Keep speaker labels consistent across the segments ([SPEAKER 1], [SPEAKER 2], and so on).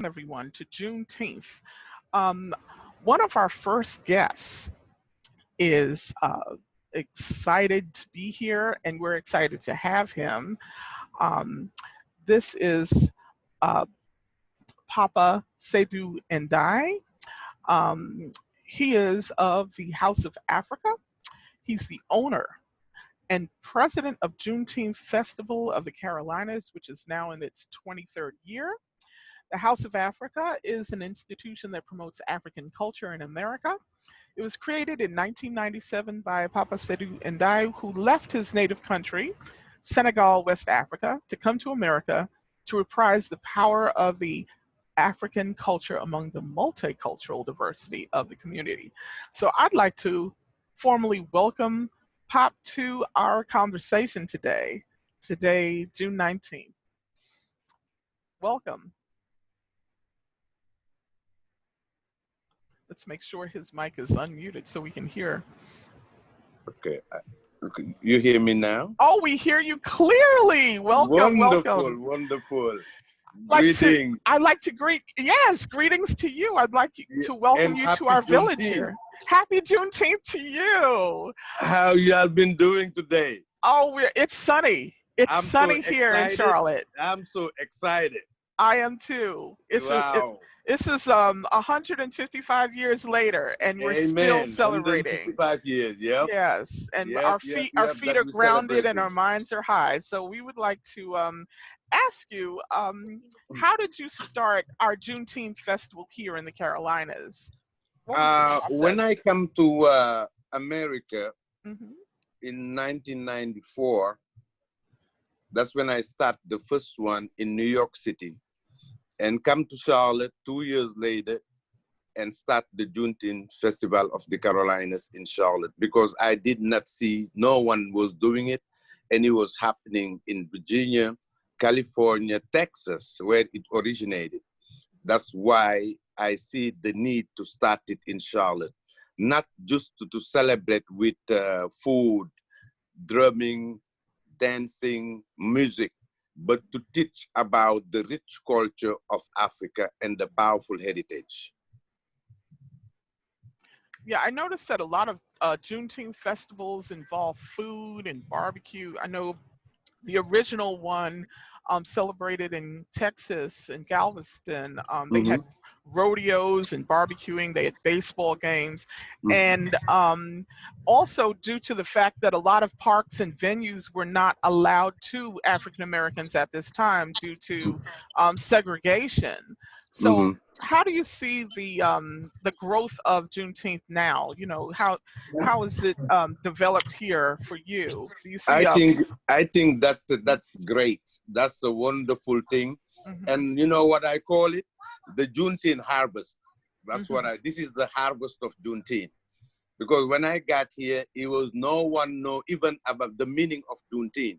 [SPEAKER 1] welcome everyone to Juneteenth. Um, One of our first guests is excited to be here, and we're excited to have him. Um, this is uh, Papa Seydou Ndiaye. Um, he is of the House of Africa. He's the owner and president of Juneteenth Festival of the Carolinas, which is now in its 23rd year. The House of Africa is an institution that promotes African culture in America. It was created in 1997 by Papa Seydou Ndiaye, who left his native country, Senegal, West Africa, to come to America to reprise the power of the African culture among the multicultural diversity of the community. So I'd like to formally welcome Pop to our conversation today, June 19th. Welcome. Let's make sure his mic is unmuted so we can hear.
[SPEAKER 2] Okay. You hear me now?
[SPEAKER 1] Oh, we hear you clearly. Welcome,
[SPEAKER 2] wonderful,
[SPEAKER 1] welcome.
[SPEAKER 2] Wonderful.
[SPEAKER 1] Greetings. I'd like to greetings to you. I'd like to welcome you to our village here. Happy Juneteenth to you.
[SPEAKER 2] How y'all been doing today?
[SPEAKER 1] Oh, it's sunny. It's sunny here in Charlotte.
[SPEAKER 2] I'm so excited.
[SPEAKER 1] I am too.
[SPEAKER 2] Wow.
[SPEAKER 1] This is 155 years later, and we're still celebrating.
[SPEAKER 2] 155 years, yeah.
[SPEAKER 1] Yes, and our feet are grounded and our minds are high. So we would like to ask you, how did you start our Juneteenth festival here in the Carolinas?
[SPEAKER 2] When I come to America in 1994, that's when I started the first one in New York City, and come to Charlotte 2 years later and start the Juneteenth Festival of the Carolinas in Charlotte, because I did not see, no one was doing it, and it was happening in Virginia, California, Texas, where it originated. That's why I see the need to start it in Charlotte, not just to celebrate with food, drumming, dancing, music, but to teach about the rich culture of Africa and the powerful heritage.
[SPEAKER 1] Yeah, I noticed that a lot of Juneteenth festivals involve food and barbecue. I know the original one celebrated in Texas and Galveston. They had rodeos and barbecuing, they had baseball games. And also due to the fact that a lot of parks and venues were not allowed to African Americans at this time due to segregation. So how do you see the growth of Juneteenth now? You know, how is it developed here for you? Do you see
[SPEAKER 2] I think that that's great. That's the wonderful thing. And you know what I call it? The Juneteenth harvest. That's what this is the harvest of Juneteenth. Because when I got here, it was no one know even about the meaning of Juneteenth.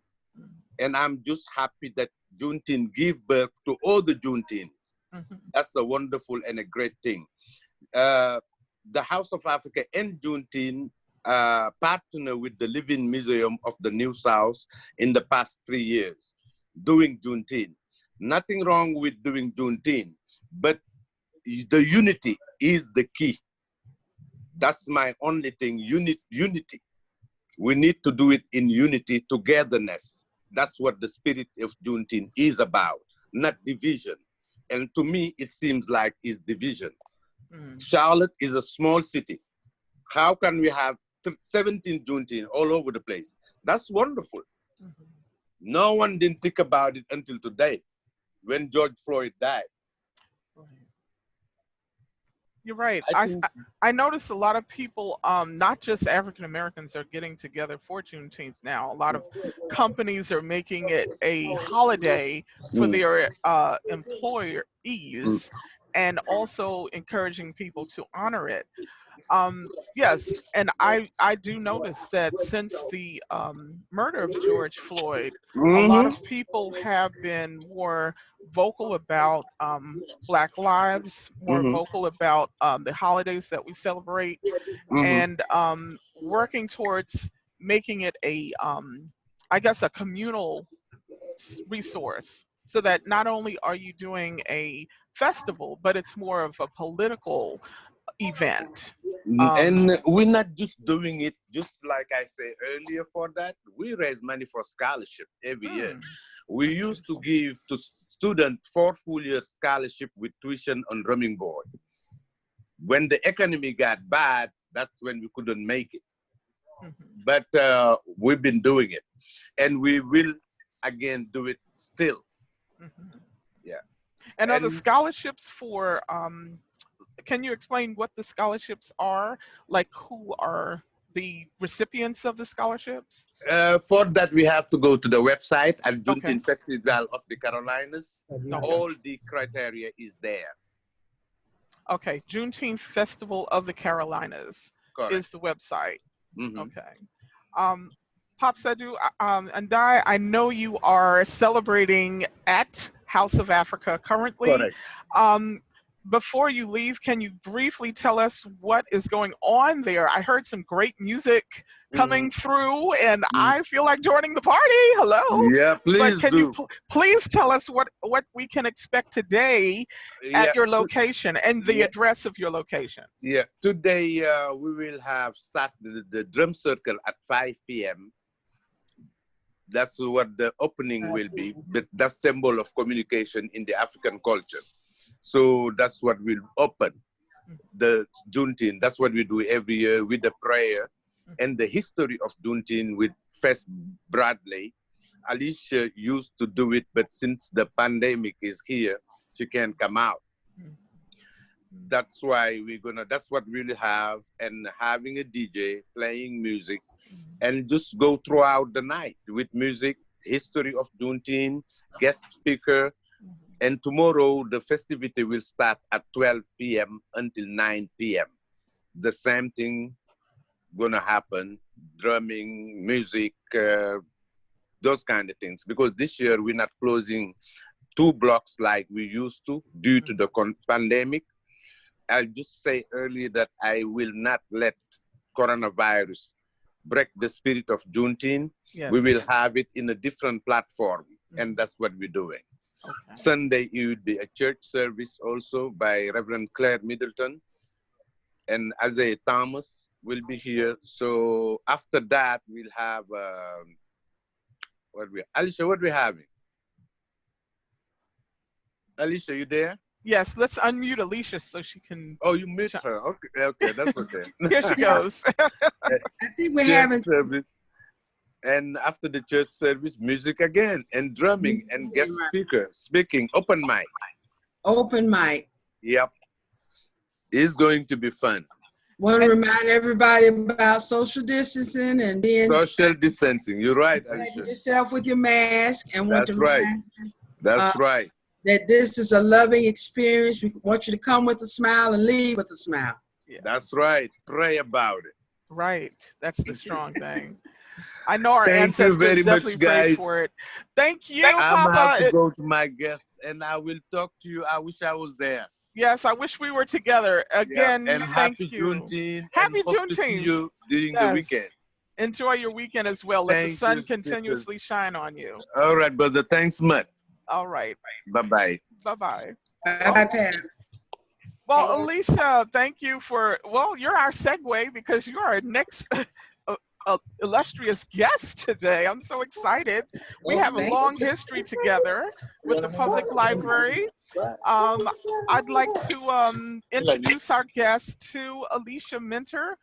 [SPEAKER 2] And I'm just happy that Juneteenth give birth to all the Juneteenth. That's the wonderful and a great thing. The House of Africa and Juneteenth partner with the Living Museum of the New South in the past 3 years doing Juneteenth. Nothing wrong with doing Juneteenth, but the unity is the key. That's my only thing, unity. We need to do it in unity, togetherness. That's what the spirit of Juneteenth is about, not division. And to me, it seems like it's division. Charlotte is a small city. How can we have 17 Juneteenth all over the place? That's wonderful. No one didn't think about it until today, when George Floyd died.
[SPEAKER 1] You're right. I noticed a lot of people, not just African Americans, are getting together for Juneteenth now. A lot of companies are making it a holiday for their employees, and also encouraging people to honor it. Yes, and I do notice that since the murder of George Floyd, a lot of people have been more vocal about Black lives, more vocal about the holidays that we celebrate, and working towards making it a, I guess, a communal resource, so that not only are you doing a festival, but it's more of a political event.
[SPEAKER 2] And we're not just doing it, just like I said earlier, for that. We raise money for scholarship every year. We used to give to students 4 full year scholarship with tuition on roaming board. When the economy got bad, that's when we couldn't make it. But we've been doing it, and we will again do it still. Yeah.
[SPEAKER 1] And are the scholarships for, can you explain what the scholarships are? Like, who are the recipients of the scholarships?
[SPEAKER 2] For that, we have to go to the website at Juneteenth Festival of the Carolinas. All the criteria is there. Okay,
[SPEAKER 1] Juneteenth Festival of the Carolinas is the website. Okay. Pop Seydou, Ndiaye, I know you are celebrating at House of Africa currently. Before you leave, can you briefly tell us what is going on there? I heard some great music coming through, and I feel like joining the party. Hello.
[SPEAKER 2] Yeah, please.
[SPEAKER 1] But can you please tell us what we can expect today at your location and the address of your location?
[SPEAKER 2] Yeah, today we will have start the drum circle at 5 p.m. That's what the opening will be. That's symbol of communication in the African culture. So that's what we'll open the Juneteenth. That's what we do every year with the prayer and the history of Juneteenth with First Bradley. Alicia used to do it, but since the pandemic is here, she can't come out. That's why that's what we'll have, and having a DJ playing music and just go throughout the night with music, history of Juneteenth, guest speaker. And tomorrow, the festivity will start at 12 p.m. until 9 p.m. The same thing gonna happen, drumming, music, those kind of things. Because this year, we're not closing 2 blocks like we used to due to the pandemic. I'll just say earlier that I will not let coronavirus break the spirit of Juneteenth. Yes. We will have it in a different platform, and that's what we're doing. Okay. Sunday, it would be a church service also by Reverend Claire Middleton, and Isaiah Thomas will be here. So after that, we'll have Alicia, what we having? Alicia, you there?
[SPEAKER 1] Yes, let's unmute Alicia so she can.
[SPEAKER 2] Oh, you missed her. Okay, that's okay.
[SPEAKER 1] Here she goes.
[SPEAKER 3] I think we're having
[SPEAKER 2] service. And after the church service, music again, and drumming, and guest speaker speaking, open mic.
[SPEAKER 3] Open mic.
[SPEAKER 2] Yep. It's going to be fun.
[SPEAKER 3] Want to remind everybody about social distancing and being
[SPEAKER 2] social distancing. You're right, Alicia.
[SPEAKER 3] Yourself with your mask, and want
[SPEAKER 2] That's right. That's right.
[SPEAKER 3] That this is a loving experience. We want you to come with a smile and leave with a smile.
[SPEAKER 2] Yeah. That's right. Pray about it.
[SPEAKER 1] Right. That's the strong thing. I know our ancestors definitely prayed for it. Thank you, Papa.
[SPEAKER 2] I'm have to go to my guest, and I will talk to you. I wish I was there.
[SPEAKER 1] Yes, I wish we were together. Again,
[SPEAKER 2] and
[SPEAKER 1] thank
[SPEAKER 2] happy
[SPEAKER 1] you.
[SPEAKER 2] Juneteenth.
[SPEAKER 1] Happy
[SPEAKER 2] Juneteenth. To see you during the weekend.
[SPEAKER 1] Enjoy your weekend as well. Let the sun continuously shine on you.
[SPEAKER 2] All right, brother. Thanks much.
[SPEAKER 1] All right.
[SPEAKER 2] Bye-bye.
[SPEAKER 1] Bye-bye.
[SPEAKER 3] Bye-bye, Pat.
[SPEAKER 1] Well, Alicia, thank you for, you're our segue because you're our next illustrious guest today. I'm so excited. We have a long history together with the public library. I'd like to introduce our guest to Alicia Minter,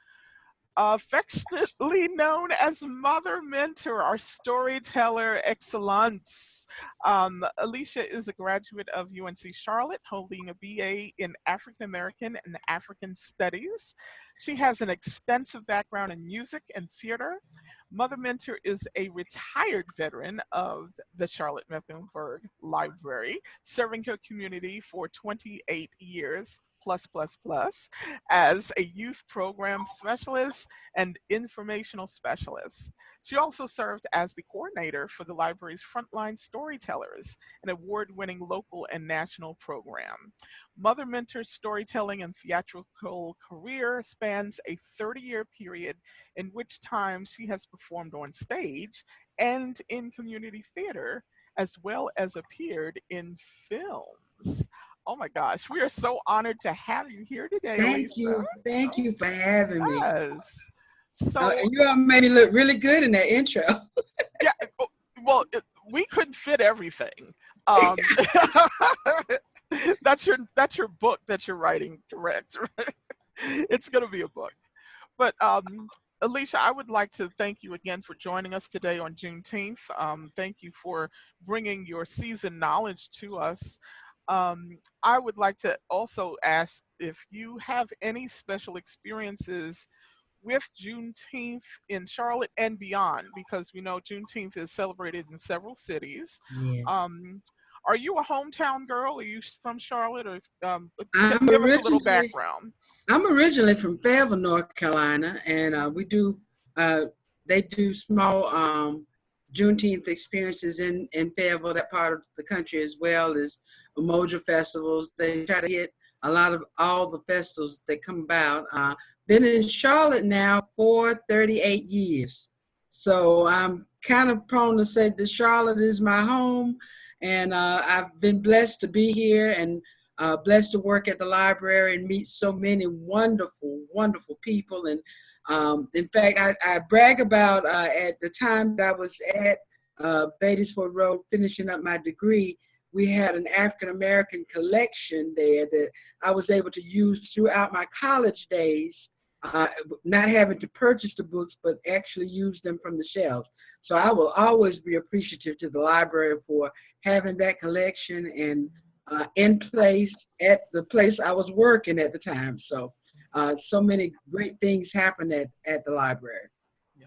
[SPEAKER 1] affectionately known as Mother Minter, our storyteller excellence. Alicia is a graduate of UNC Charlotte, holding a BA in African American and African Studies. She has an extensive background in music and theater. Mother Minter is a retired veteran of the Charlotte Mecklenburg Library, serving her community for 28 years plus as a youth program specialist and informational specialist. She also served as the coordinator for the library's Frontline Storytellers, an award-winning local and national program. Mother Minter's storytelling and theatrical career spans a 30-year period in which time she has performed on stage and in community theater, as well as appeared in films. Oh my gosh, we are so honored to have you here today,
[SPEAKER 3] Thank
[SPEAKER 1] Alicia.
[SPEAKER 3] you. Thank you for having me.
[SPEAKER 1] Yes. So,
[SPEAKER 3] And you all made me look really good in that intro.
[SPEAKER 1] yeah, well, we couldn't fit everything. Um, that's your book that you're writing, correct? It's going to be a book. But Alicia, I would like to thank you again for joining us today on Juneteenth. Thank you for bringing your seasoned knowledge to us. I would like to also ask if you have any special experiences with Juneteenth in Charlotte and beyond, because we know Juneteenth is celebrated in several cities.
[SPEAKER 3] Yes.
[SPEAKER 1] Um, are you a hometown girl? Are you from Charlotte? Or
[SPEAKER 3] I'm
[SPEAKER 1] give us a little
[SPEAKER 3] originally
[SPEAKER 1] background.
[SPEAKER 3] I'm originally from Fayetteville, North Carolina, and we do they do small Juneteenth experiences in Fayetteville, that part of the country, as well as Umoja festivals. They try to hit a lot of all the festivals that come about. Been in Charlotte now for 38 years, so I'm kind of prone to say that Charlotte is my home, and I've been blessed to be here and blessed to work at the library and meet so many wonderful, wonderful people. And in fact, I brag about at the time that I was at Beatty'sford Road finishing up my degree, we had an African-American collection there that I was able to use throughout my college days, not having to purchase the books, but actually use them from the shelves. So I will always be appreciative to the library for having that collection and in place at the place I was working at the time. So so many great things happened at the library.
[SPEAKER 1] Yeah.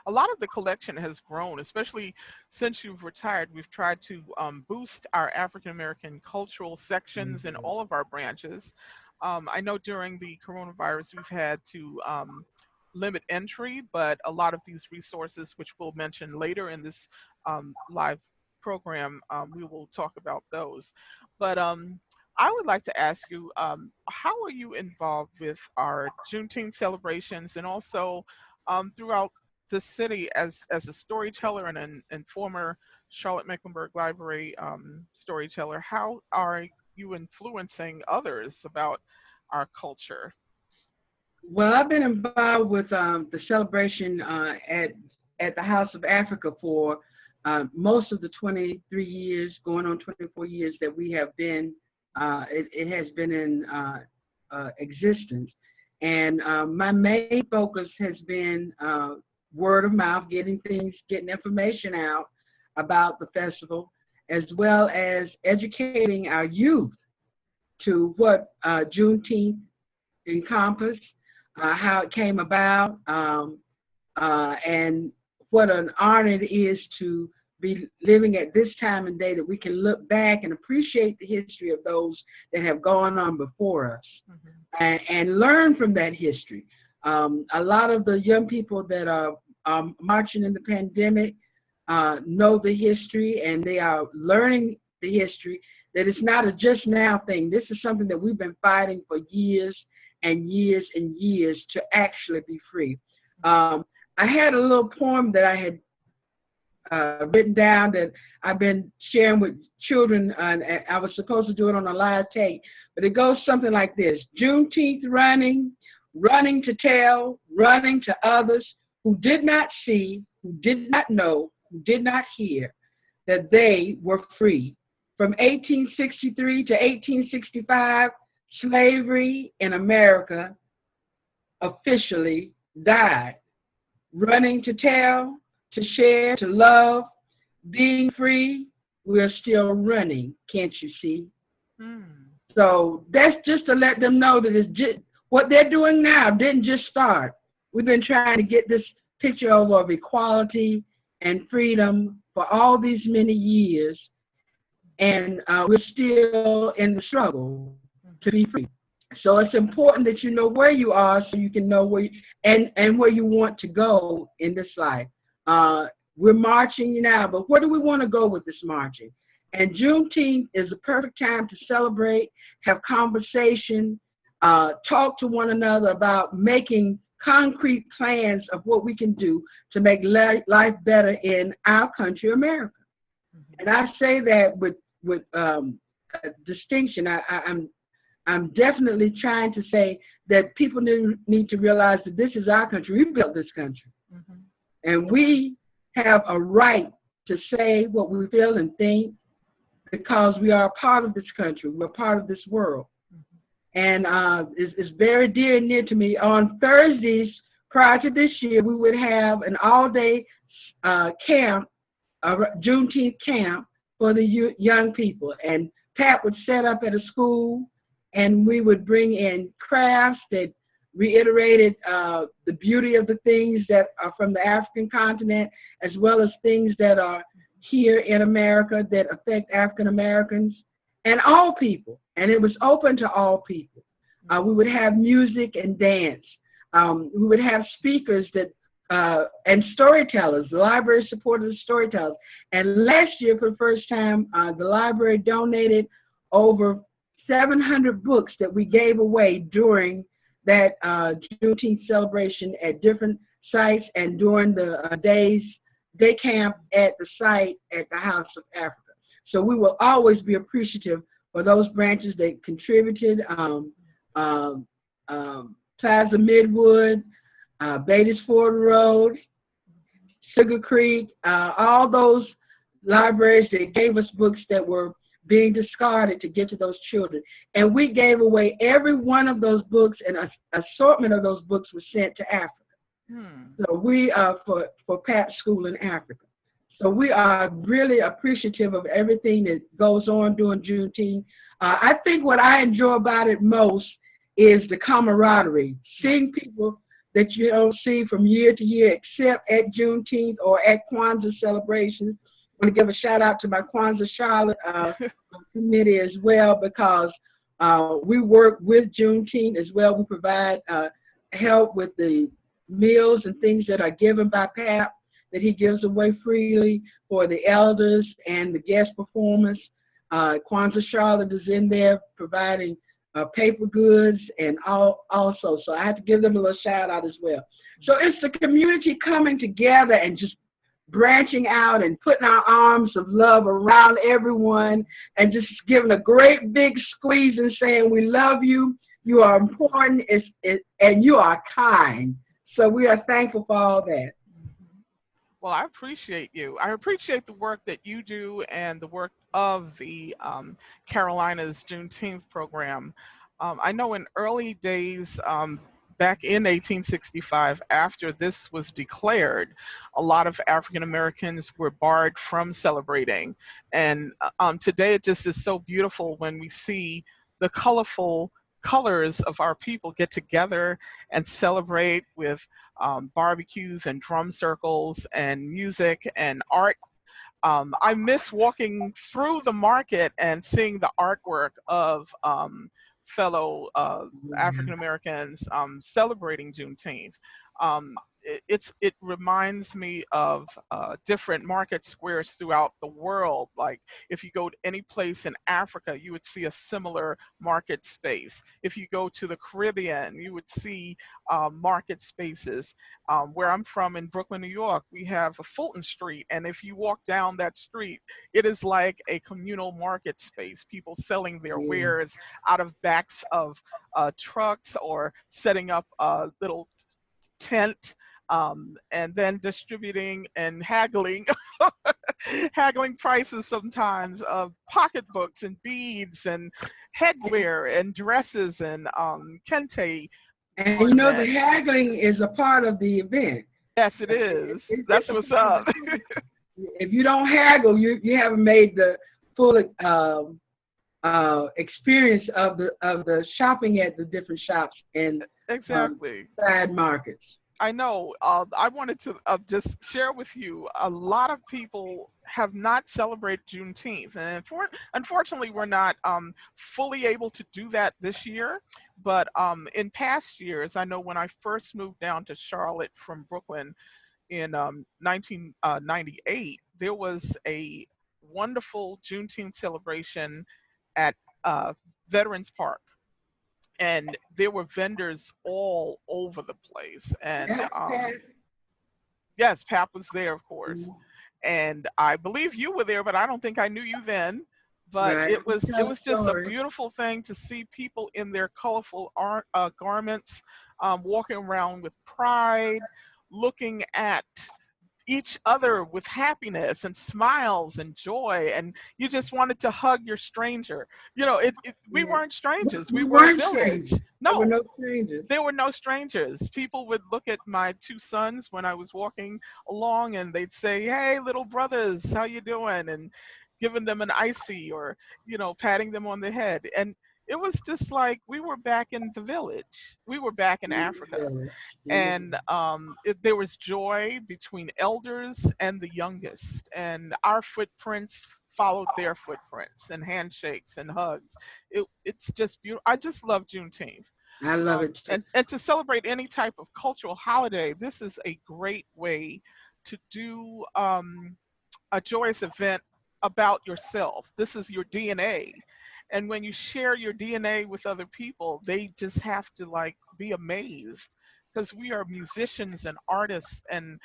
[SPEAKER 1] A lot of the collection has grown, especially since you've retired. We've tried to boost our African American cultural sections in all of our branches. I know during the coronavirus, we've had to limit entry, but a lot of these resources, which we'll mention later in this live program, we will talk about those. But I would like to ask you, how are you involved with our Juneteenth celebrations and also throughout the city as a storyteller and former Charlotte Mecklenburg Library storyteller? How are you influencing others about our culture?
[SPEAKER 3] Well, I've been involved with the celebration at the House of Africa for most of the 23 years, going on 24 years that we have been, it has been in existence. And my main focus has been word of mouth, getting information out about the festival, as well as educating our youth to what Juneteenth encompassed, how it came about, and what an honor it is to be living at this time and day that we can look back and appreciate the history of those that have gone on before us, and learn from that history. A lot of the young people that are marching in the pandemic know the history, and they are learning the history, that it's not a just now thing. This is something that we've been fighting for years and years and years to actually be free. I had a little poem that I had written down that I've been sharing with children, and I was supposed to do it on a live tape, but it goes something like this: Juneteenth running, running to tell, running to others who did not see, who did not know, who did not hear, that they were free. From 1863 to 1865, slavery in America officially died. Running to tell, to share, to love, being free, we're still running, can't you see? So that's just to let them know that it's just, what they're doing now didn't just start. We've been trying to get this picture over of equality and freedom for all these many years, and we're still in the struggle to be free. So it's important that you know where you are, so you can know where and where you want to go in this life. We're marching now, but where do we want to go with this marching? And Juneteenth is the perfect time to celebrate, have conversation, talk to one another about making concrete plans of what we can do to make life better in our country, America. And I say that with distinction. I'm definitely trying to say that people need to realize that this is our country. We built this country. Mm-hmm. And we have a right to say what we feel and think because we are a part of this country. We're part of this world. Mm-hmm. And it's very dear and near to me. On Thursdays, prior to this year, we would have an all-day camp, a Juneteenth camp for the young people. And Pat would set up at a school, and we would bring in crafts that reiterated the beauty of the things that are from the African continent, as well as things that are here in America that affect African Americans and all people. And it was open to all people. We would have music and dance. We would have speakers that and storytellers. The library supported the storytellers. And last year, for the first time, the library donated over 700 books that we gave away during that Juneteenth celebration at different sites and during the day camp at the site at the House of Africa. So we will always be appreciative for those branches that contributed, Plaza Midwood, Beatties Ford Road, Sugar Creek, all those libraries that gave us books that were being discarded to get to those children. And we gave away every one of those books, and an assortment of those books was sent to Africa. So we are for Pat's School in Africa. So we are really appreciative of everything that goes on during Juneteenth. I think what I enjoy about it most is the camaraderie, seeing people that you don't see from year to year except at Juneteenth or at Kwanzaa celebrations. I want to give a shout out to my Kwanzaa Charlotte committee as well, because we work with Juneteenth as well. We provide help with the meals and things that are given by Pat that he gives away freely for the elders and the guest performers. Kwanzaa Charlotte is in there providing paper goods and also. So I have to give them a little shout out as well. So it's the community coming together and just branching out and putting our arms of love around everyone and just giving a great big squeeze and saying, we love you, you are important, and you are kind. So we are thankful for all that.
[SPEAKER 1] Well, I appreciate you. I appreciate the work that you do and the work of the Carolinas Juneteenth program. I know in early days, back in 1865, after this was declared, a lot of African Americans were barred from celebrating. And today it just is so beautiful when we see the colorful colors of our people get together and celebrate with barbecues and drum circles and music and art. I miss walking through the market and seeing the artwork of fellow African Americans celebrating Juneteenth. It reminds me of different market squares throughout the world. Like if you go to any place in Africa, you would see a similar market space. If you go to the Caribbean, you would see market spaces. Where I'm from in Brooklyn, New York, we have a Fulton Street, and if you walk down that street, it is like a communal market space. People selling their wares out of backs of trucks or setting up a little tent, and then distributing and haggling haggling prices sometimes of pocketbooks and beads and headwear and dresses and kente.
[SPEAKER 3] And you know, the haggling is a part of the event.
[SPEAKER 1] Yes, it is. That's what's up.
[SPEAKER 3] If you don't haggle, you haven't made the full experience of the shopping at the different shops and
[SPEAKER 1] exactly
[SPEAKER 3] side markets.
[SPEAKER 1] I know. I wanted to just share with you, a lot of people have not celebrated Juneteenth. And unfortunately, we're not fully able to do that this year. But in past years, I know when I first moved down to Charlotte from Brooklyn in 1998, there was a wonderful Juneteenth celebration at Veterans Park. And there were vendors all over the place. And yes, Pap was there, of course. And I believe you were there, but I don't think I knew you then. But
[SPEAKER 3] Right.
[SPEAKER 1] it was
[SPEAKER 3] Tell a
[SPEAKER 1] just a
[SPEAKER 3] story.
[SPEAKER 1] beautiful thing to see people in their colorful garments, walking around with pride, looking at each other with happiness and smiles and joy, and you just wanted to hug your stranger. You know, we
[SPEAKER 3] Yeah.
[SPEAKER 1] weren't strangers. We
[SPEAKER 3] We
[SPEAKER 1] were a
[SPEAKER 3] weren't
[SPEAKER 1] village.
[SPEAKER 3] strangers. There were
[SPEAKER 1] No,
[SPEAKER 3] no strangers.
[SPEAKER 1] there were no strangers. People would look at my two sons when I was walking along, and they'd say, "Hey, little brothers, how you doing?" And giving them an icy, or, you know, patting them on the head. And it was just like we were back in the village. We were back in Africa.
[SPEAKER 3] Yeah.
[SPEAKER 1] And there was joy between elders and the youngest, and our footprints followed their footprints, and handshakes and hugs. It's just beautiful. I just love Juneteenth.
[SPEAKER 3] I love it too.
[SPEAKER 1] And to celebrate any type of cultural holiday, this is a great way to do a joyous event about yourself. This is your DNA. And when you share your DNA with other people, they just have to like be amazed, because we are musicians and artists, and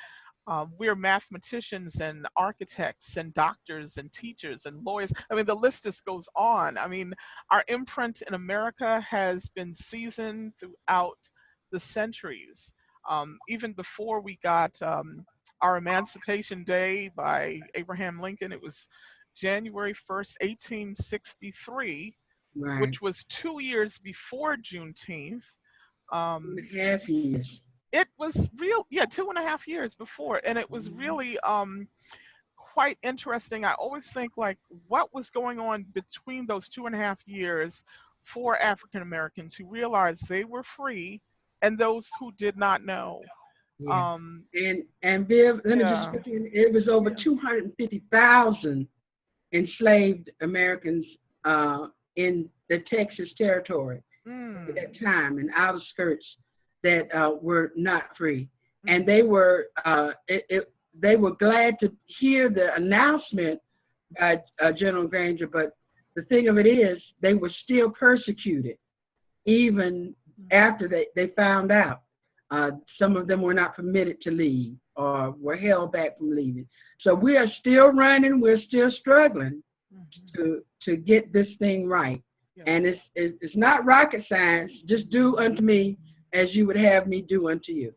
[SPEAKER 1] we're mathematicians and architects and doctors and teachers and lawyers. I mean, the list just goes on. I mean, our imprint in America has been seasoned throughout the centuries. Even before we got our Emancipation Day by Abraham Lincoln, it was January 1st, 1863,
[SPEAKER 3] Right.
[SPEAKER 1] which was 2 years before Juneteenth.
[SPEAKER 3] 2.5 years.
[SPEAKER 1] It was real, yeah, 2.5 years before, and it was really quite interesting. I always think, like, what was going on between those 2.5 years for African Americans who realized they were free, and those who did not know.
[SPEAKER 3] Yeah.
[SPEAKER 1] Um,
[SPEAKER 3] And Viv, let me just
[SPEAKER 1] yeah.
[SPEAKER 3] put in, it was over 250,000 enslaved Americans in the Texas territory at that time, and outer skirts, that were not free. And they were they were glad to hear the announcement by General Granger, but the thing of it is, they were still persecuted even after they found out. Some of them were not permitted to leave or were held back from leaving. So we are still running, we're still struggling to get this thing right.
[SPEAKER 1] Yeah.
[SPEAKER 3] And it's not rocket science. Just do unto me as you would have me do unto you.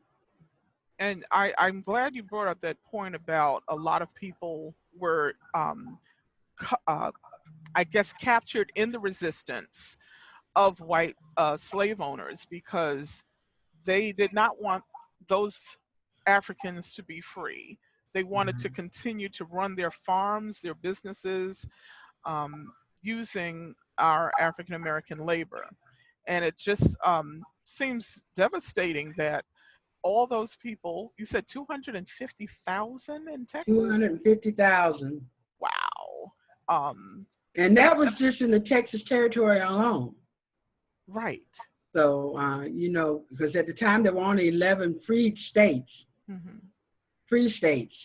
[SPEAKER 1] And I'm glad you brought up that point about a lot of people were, I guess, captured in the resistance of white slave owners, because they did not want those Africans to be free. They wanted to continue to run their farms, their businesses, using our African American labor. And it just seems devastating that all those people, you said 250,000 in Texas?
[SPEAKER 3] 250,000.
[SPEAKER 1] Wow.
[SPEAKER 3] And that was just in the Texas territory alone.
[SPEAKER 1] Right.
[SPEAKER 3] So, you know, because at the time there were only 11 free states. Free states.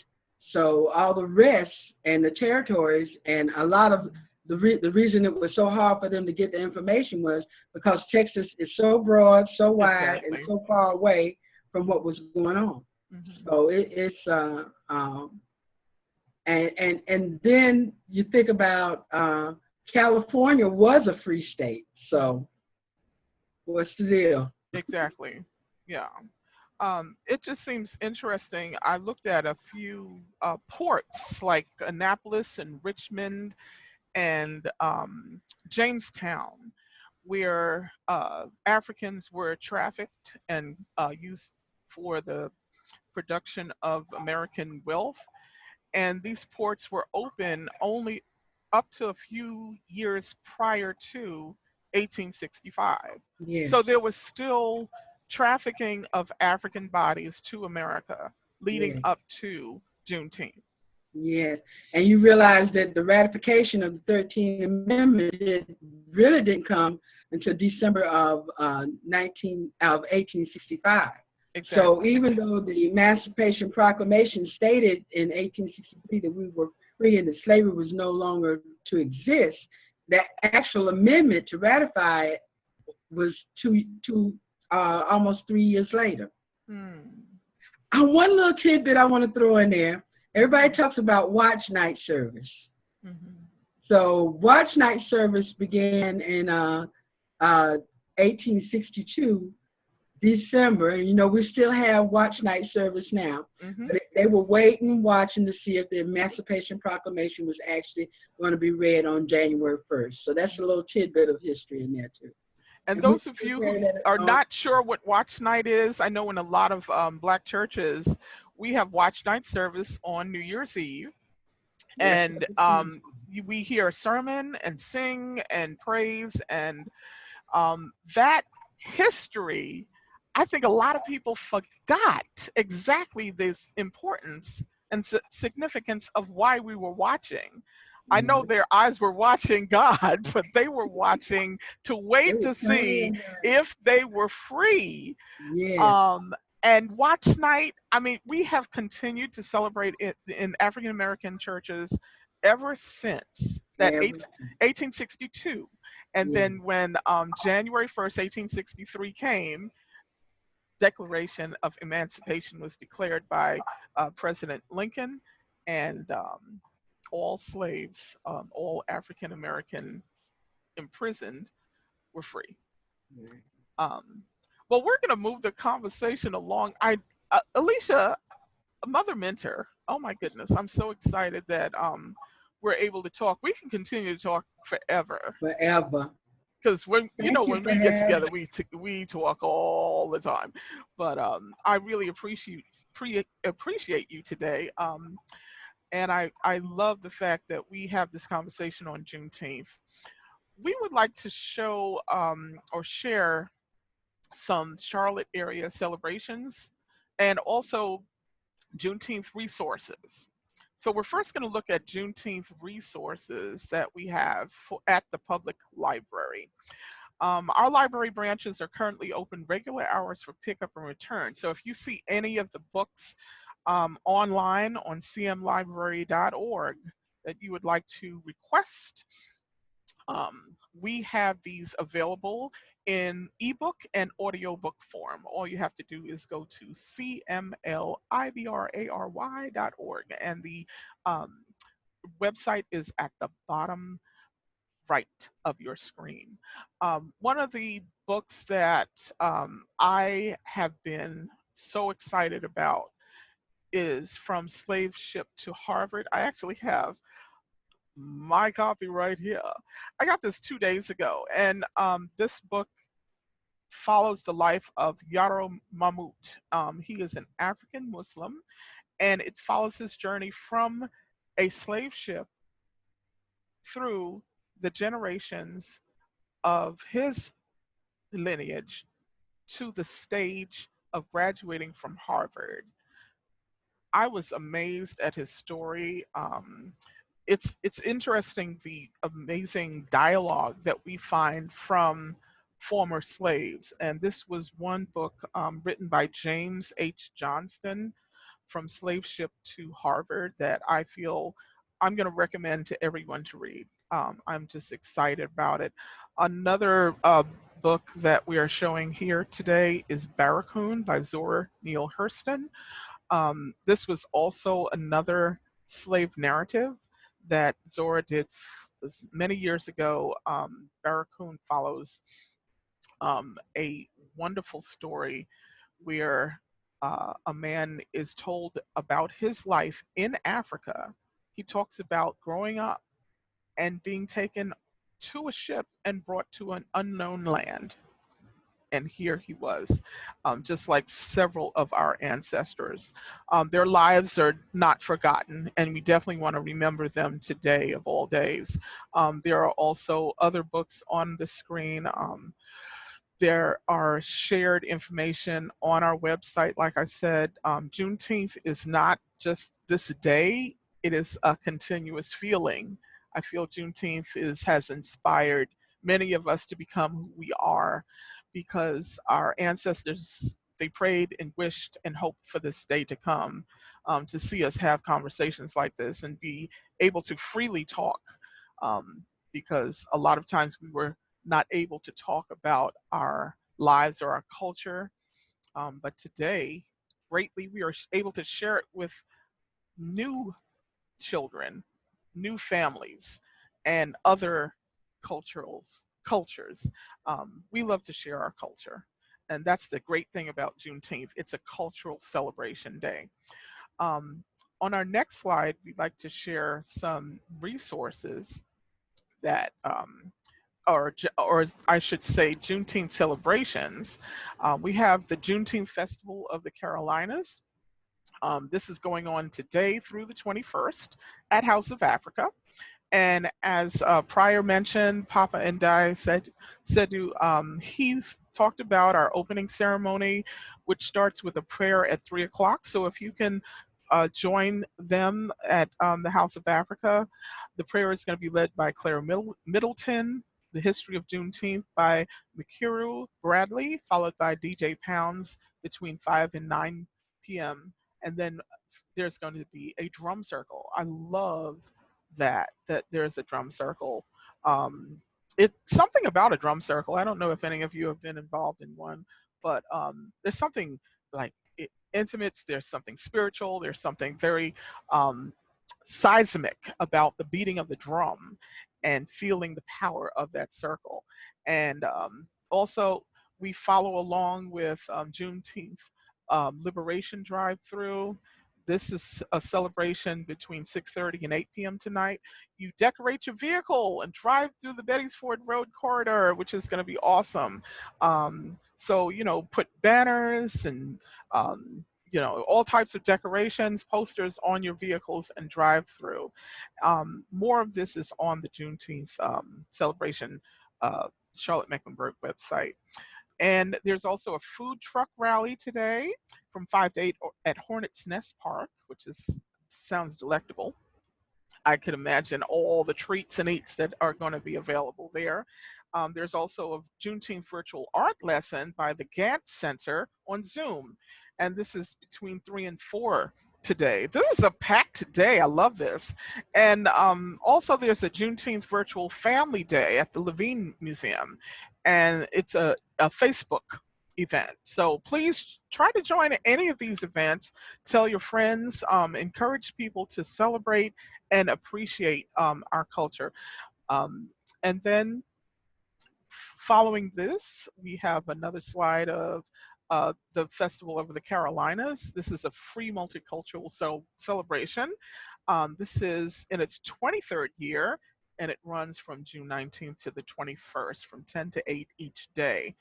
[SPEAKER 3] So all the rest and the territories, and a lot of the reason it was so hard for them to get the information was because Texas is so broad, so wide, and so far away from what was going on. So and then you think about California was a free state. So what's the deal?
[SPEAKER 1] Exactly. Yeah. It just seems interesting. I looked at a few ports like Annapolis and Richmond and Jamestown, where Africans were trafficked and used for the production of American wealth. And these ports were open only up to a few years prior to 1865.
[SPEAKER 3] Yeah.
[SPEAKER 1] So there was still trafficking of African bodies to America leading up to Juneteenth.
[SPEAKER 3] Yes, and you realize that the ratification of the 13th Amendment really didn't come until December of 1865.
[SPEAKER 1] Exactly.
[SPEAKER 3] So even though the Emancipation Proclamation stated in 1863 that we were free and that slavery was no longer to exist, that actual amendment to ratify it was almost 3 years later. One little tidbit I want to throw in there. Everybody talks about watch night service. So watch night service began in 1862, December. And, you know, we still have watch night service now.
[SPEAKER 1] Mm-hmm.
[SPEAKER 3] But they were waiting, watching to see if the Emancipation Proclamation was actually going to be read on January 1st. So that's a little tidbit of history in there, too.
[SPEAKER 1] And those of you who are not sure what watch night is, I know in a lot of Black churches, we have watch night service on New Year's Eve. And we hear a sermon and sing and praise, and that history, I think a lot of people forgot exactly this importance and significance of why we were watching. I know their eyes were watching God, but they were watching to wait to see if they were free.
[SPEAKER 3] Yeah.
[SPEAKER 1] And watch night, I mean, we have continued to celebrate it in African American churches ever since that 1862. And then when January 1st, 1863 came, Declaration of Emancipation was declared by President Lincoln, and all slaves, all African American imprisoned were free. Well, we're going to move the conversation along. Alicia, Mother Mentor, oh my goodness, I'm so excited that we're able to talk. We can continue to talk forever.
[SPEAKER 3] Forever.
[SPEAKER 1] Because when we get together, we talk all the time. But I really appreciate you today. And I love the fact that we have this conversation on Juneteenth. We would like to show or share some Charlotte area celebrations and also Juneteenth resources. So we're first going to look at Juneteenth resources that we have at the public library. Our library branches are currently open regular hours for pickup and return. So if you see any of the books online on cmlibrary.org that you would like to request, we have these available in ebook and audiobook form. All you have to do is go to cmlibrary.org, and the website is at the bottom right of your screen. One of the books that I have been so excited about is From Slave Ship to Harvard. I actually have my copy right here. I got this 2 days ago, and this book follows the life of Yaro Mahmoud. He is an African Muslim, and it follows his journey from a slave ship through the generations of his lineage to the stage of graduating from Harvard. I was amazed at his story. It's interesting, the amazing dialogue that we find from former slaves. And this was one book written by James H. Johnston, From Slave Ship to Harvard, that I feel I'm going to recommend to everyone to read. I'm just excited about it. Another book that we are showing here today is Barracoon by Zora Neale Hurston. This was also another slave narrative that Zora did many years ago. Barracoon follows a wonderful story where a man is told about his life in Africa. He talks about growing up and being taken to a ship and brought to an unknown land. And here he was, just like several of our ancestors. Their lives are not forgotten, and we definitely want to remember them today of all days. There are also other books on the screen. There are shared information on our website. Like I said, Juneteenth is not just this day, it is a continuous feeling. I feel Juneteenth has inspired many of us to become who we are, because our ancestors, they prayed and wished and hoped for this day to come, to see us have conversations like this and be able to freely talk, because a lot of times we were not able to talk about our lives or our culture. But today, greatly, we are able to share it with new children, new families. and other cultures. We love to share our culture. And that's the great thing about Juneteenth. It's a cultural celebration day. Um, on our next slide, we'd like to share some resources that, or I should say, Juneteenth celebrations. We have the Juneteenth Festival of the Carolinas. This is going on today through the 21st at House of Africa. And as prior mentioned, Papa Ndiaye Seydou, he talked about our opening ceremony, which starts with a prayer at 3 o'clock. So if you can join them at the House of Africa, the prayer is going to be led by Claire Middleton, the History of Juneteenth by Mikiru Bradley, followed by DJ Pounds between 5 and 9 p.m. And then there's going to be a drum circle. I love that there's a drum circle. It's something about a drum circle. I don't know if any of you have been involved in one, but there's something like intimate. There's something spiritual. There's something very seismic about the beating of the drum and feeling the power of that circle. And also, we follow along with Juneteenth Liberation Drive-Through. This is a celebration between 6:30 and 8 p.m. tonight. You decorate your vehicle and drive through the Bettysford Road corridor, which is going to be awesome. So, put banners and, all types of decorations, posters on your vehicles and drive through. More of this is on the Juneteenth celebration Charlotte Mecklenburg website. And there's also a food truck rally today from 5 to 8 at Hornets Nest Park, which sounds delectable. I can imagine all the treats and eats that are going to be available there. There's also a Juneteenth virtual art lesson by the Gantt Center on Zoom. And this is between 3 and 4 today. This is a packed day. I love this. And also there's a Juneteenth virtual family day at the Levine Museum. And it's a Facebook event. So please try to join any of these events. Tell your friends, encourage people to celebrate and appreciate our culture. And then following this, we have another slide of the Festival of the Carolinas. This is a free multicultural celebration. This is in its 23rd year, and it runs from June 19th to the 21st from 10 to 8 each day.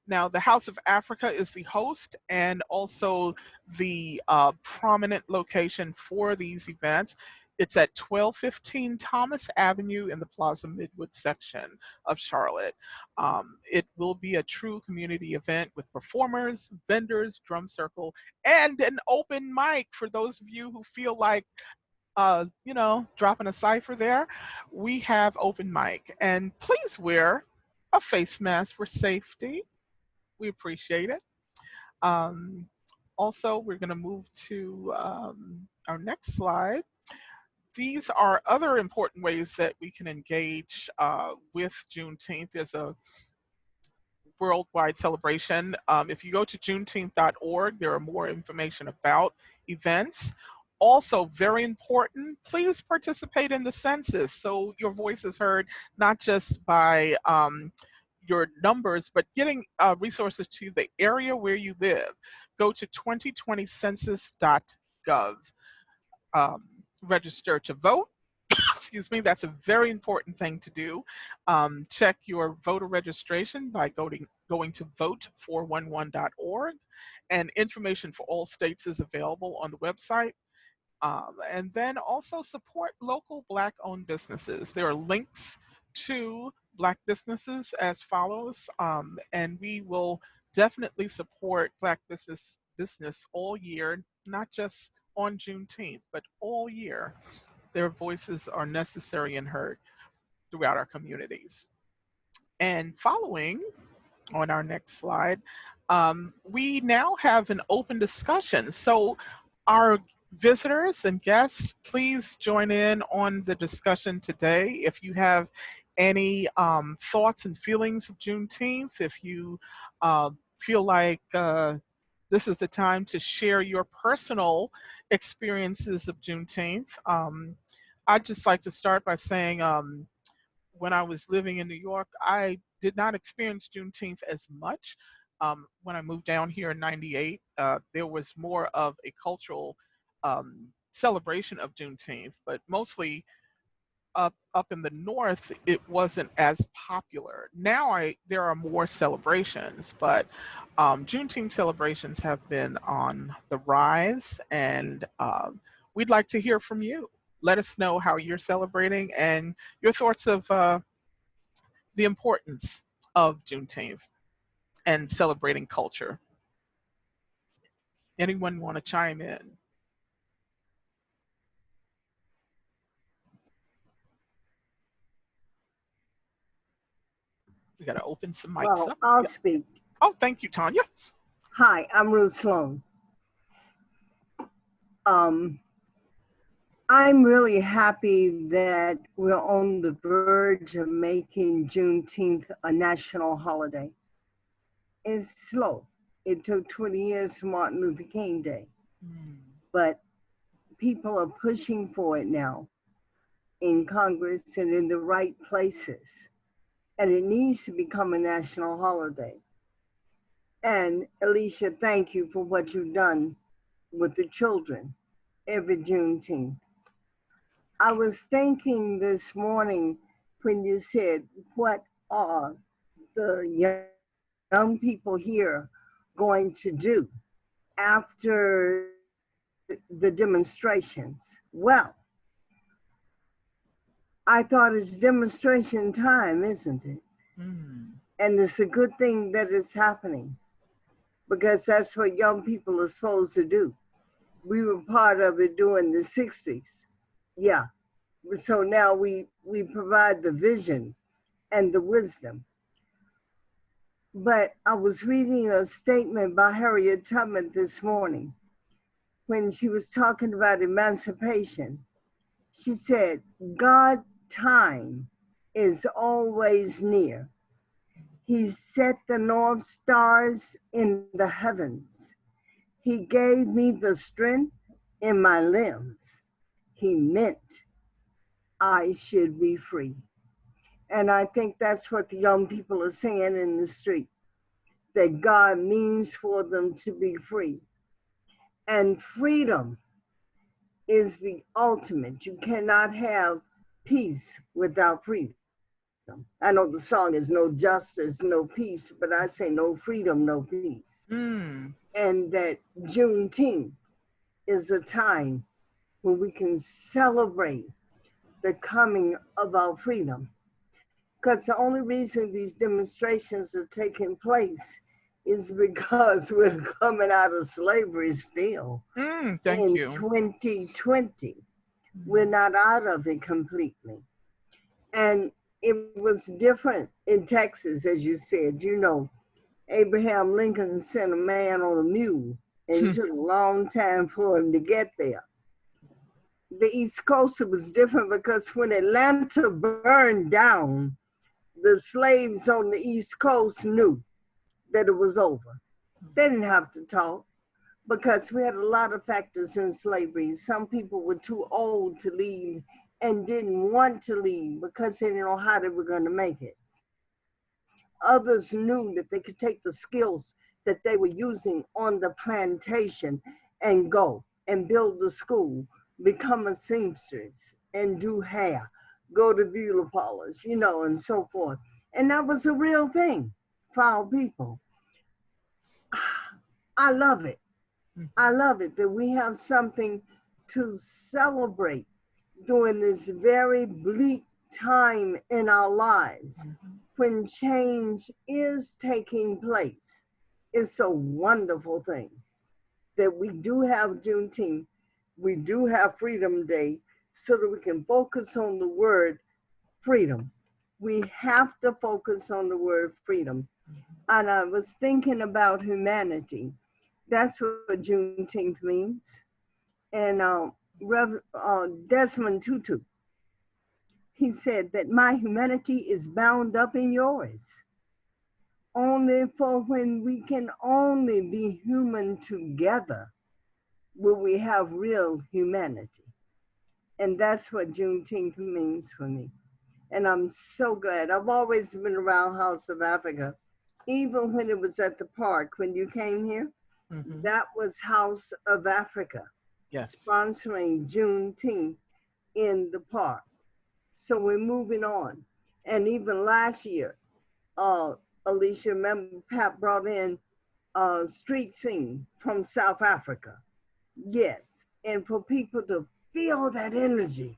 [SPEAKER 1] Now, the House of Africa is the host and also the prominent location for these events. It's at 1215 Thomas Avenue in the Plaza Midwood section of Charlotte. It will be a true community event with performers, vendors, drum circle, and an open mic for those of you who feel like dropping a cipher there. We have open mic, and please wear a face mask for safety. We appreciate it. Also, we're going to move to our next slide. These are other important ways that we can engage with Juneteenth. There's a worldwide celebration. If you go to juneteenth.org, there are more information about events. Also, very important, please participate in the census so your voice is heard, not just by your numbers, but getting resources to the area where you live. Go to 2020census.gov. Register to vote. Excuse me, that's a very important thing to do. Check your voter registration by going to vote411.org, and information for all states is available on the website. And then also support local Black-owned businesses. There are links to Black businesses as follows, and we will definitely support Black business all year, not just on Juneteenth, but all year. Their voices are necessary and heard throughout our communities. And following on our next slide, we now have an open discussion. So our visitors and guests, please join in on the discussion today. If you have any thoughts and feelings of Juneteenth, if you feel like this is the time to share your personal experiences of Juneteenth, I'd just like to start by saying when I was living in New York, I did not experience Juneteenth as much. When I moved down here in '98, there was more of a cultural celebration of Juneteenth, but mostly up in the north, it wasn't as popular. Now there are more celebrations, but Juneteenth celebrations have been on the rise, and we'd like to hear from you. Let us know how you're celebrating and your thoughts of the importance of Juneteenth and celebrating culture. Anyone want to chime in? We got to open some mics
[SPEAKER 4] Well,
[SPEAKER 1] up.
[SPEAKER 4] I'll
[SPEAKER 1] Yep.
[SPEAKER 4] speak.
[SPEAKER 1] Oh, thank you, Tanya.
[SPEAKER 4] Hi, I'm Ruth Sloan. I'm really happy that we're on the verge of making Juneteenth a national holiday. It's slow. It took 20 years for Martin Luther King Day, but people are pushing for it now in Congress and in the right places. And it needs to become a national holiday. And Alicia, thank you for what you've done with the children every Juneteenth. I was thinking this morning when you said, what are the young people here going to do after the demonstrations? Well, I thought it's demonstration time, isn't it? And it's a good thing that it's happening, because that's what young people are supposed to do. We were part of it during the 60s. Yeah. So now we provide the vision and the wisdom. But I was reading a statement by Harriet Tubman this morning when she was talking about emancipation. She said, "God time is always near. He set the North Stars in the heavens. He gave me the strength in my limbs. He meant I should be free." And I think that's what the young people are saying in the street, that God means for them to be free. And freedom is the ultimate. You cannot have peace without freedom. I know the song is no justice, no peace, but I say no freedom, no peace. And that Juneteenth is a time when we can celebrate the coming of our freedom. Because the only reason these demonstrations are taking place is because we're coming out of slavery still.
[SPEAKER 1] Thank you.
[SPEAKER 4] 2020, we're not out of it completely. And it was different in Texas, as you said. You know, Abraham Lincoln sent a man on a mule, and it took a long time for him to get there. The East Coast, it was different because when Atlanta burned down, the slaves on the East Coast knew that it was over. They didn't have to talk because we had a lot of factors in slavery. Some people were too old to leave and didn't want to leave because they didn't know how they were going to make it. Others knew that they could take the skills that they were using on the plantation and go and build a school, become a seamstress and do hair, go to beauty parlors, you know, and so forth. And that was a real thing for our people. I love it. I love it that we have something to celebrate during this very bleak time in our lives when change is taking place. It's a wonderful thing that we do have Juneteenth, we do have Freedom Day, so that we can focus on the word freedom. We have to focus on the word freedom. And I was thinking about humanity. That's what Juneteenth means. And Desmond Tutu, he said that my humanity is bound up in yours. Only for when we can only be human together will we have real humanity. And that's what Juneteenth means for me. And I'm so glad. I've always been around House of Africa. Even when it was at the park, when you came here, that was House of Africa,
[SPEAKER 1] Yes.
[SPEAKER 4] sponsoring Juneteenth in the park. So we're moving on. And even last year, Alicia, remember Pat brought in street scene from South Africa. Yes. And for people to feel that energy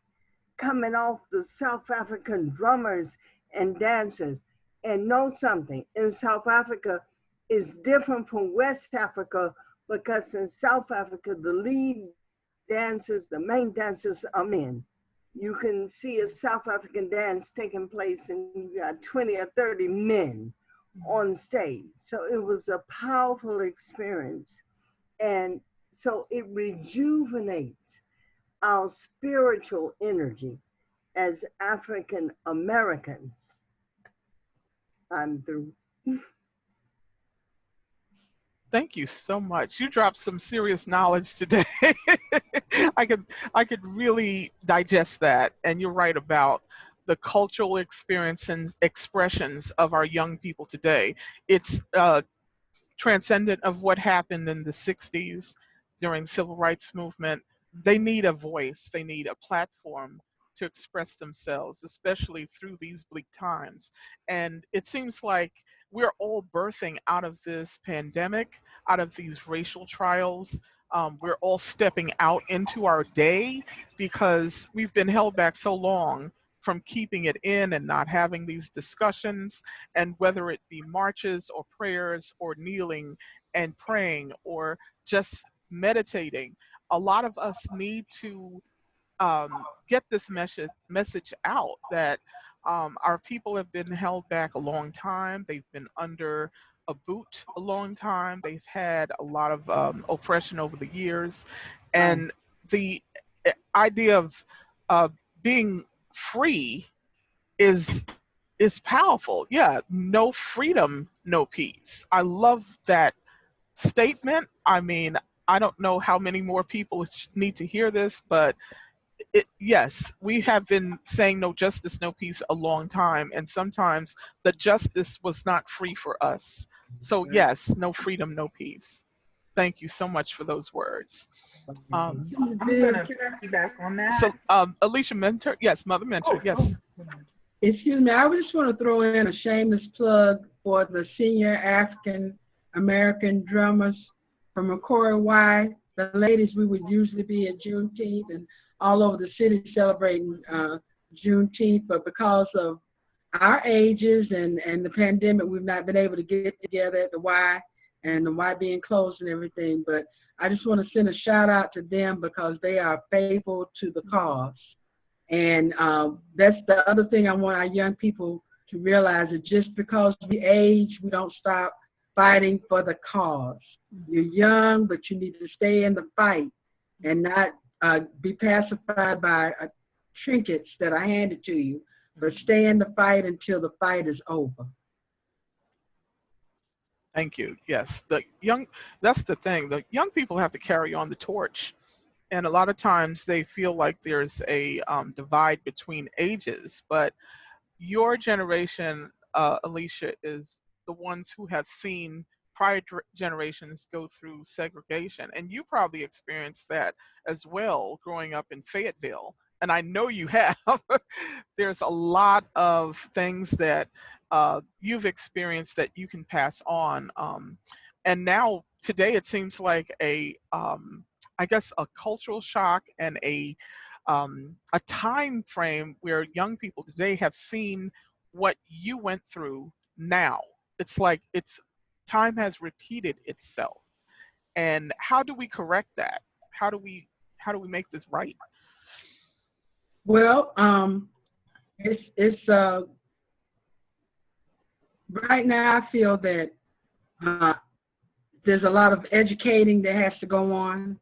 [SPEAKER 4] coming off the South African drummers and dancers, and know something, in South Africa is different from West Africa, because in South Africa, the lead dancers, the main dancers are men. You can see a South African dance taking place and you got 20 or 30 men on stage. So it was a powerful experience. And so it rejuvenates our spiritual energy as African Americans. I'm through.
[SPEAKER 1] Thank you so much. You dropped some serious knowledge today. I could really digest that. And you're right about the cultural experience and expressions of our young people today. It's transcendent of what happened in the 60s during the civil rights movement. They need a voice, they need a platform to express themselves, especially through these bleak times. And it seems like we're all birthing out of this pandemic, out of these racial trials. We're all stepping out into our day because we've been held back so long from keeping it in and not having these discussions, and whether it be marches or prayers or kneeling and praying or just meditating, a lot of us need to get this message out that our people have been held back a long time. They've been under a boot a long time. They've had a lot of oppression over the years. And the idea of being free is powerful. Yeah, no freedom, no peace. I love that statement. I mean, I don't know how many more people need to hear this, but yes, we have been saying no justice, no peace a long time, and sometimes the justice was not free for us. So yes, no freedom, no peace. Thank you so much for those words.
[SPEAKER 5] I'm gonna piggyback on that.
[SPEAKER 1] So, Alicia Mentor, yes, Mother Mentor, yes.
[SPEAKER 3] Excuse me, I just want to throw in a shameless plug for the senior African American drummers from McCoy Y. The ladies, we would usually be at Juneteenth and all over the city celebrating Juneteenth, but because of our ages and the pandemic, we've not been able to get together at the Y, and the Y being closed and everything. But I just want to send a shout out to them because they are faithful to the cause. And that's the other thing I want our young people to realize, that just because we age, we don't stop fighting for the cause. You're young, but you need to stay in the fight and not be pacified by trinkets that are handed to you, but stay in the fight until the fight is over.
[SPEAKER 1] Thank you. Yes, that's the thing. The young people have to carry on the torch. And a lot of times they feel like there's a divide between ages, but your generation, Alicia, is the ones who have seen prior generations go through segregation. And you probably experienced that as well growing up in Fayetteville. And I know you have. There's a lot of things that you've experienced that you can pass on. And now today it seems like I guess a cultural shock and a time frame where young people today have seen what you went through now. It's like time has repeated itself. And how do we correct that? How do we make this right?
[SPEAKER 3] Well, it's right now I feel that there's a lot of educating that has to go on.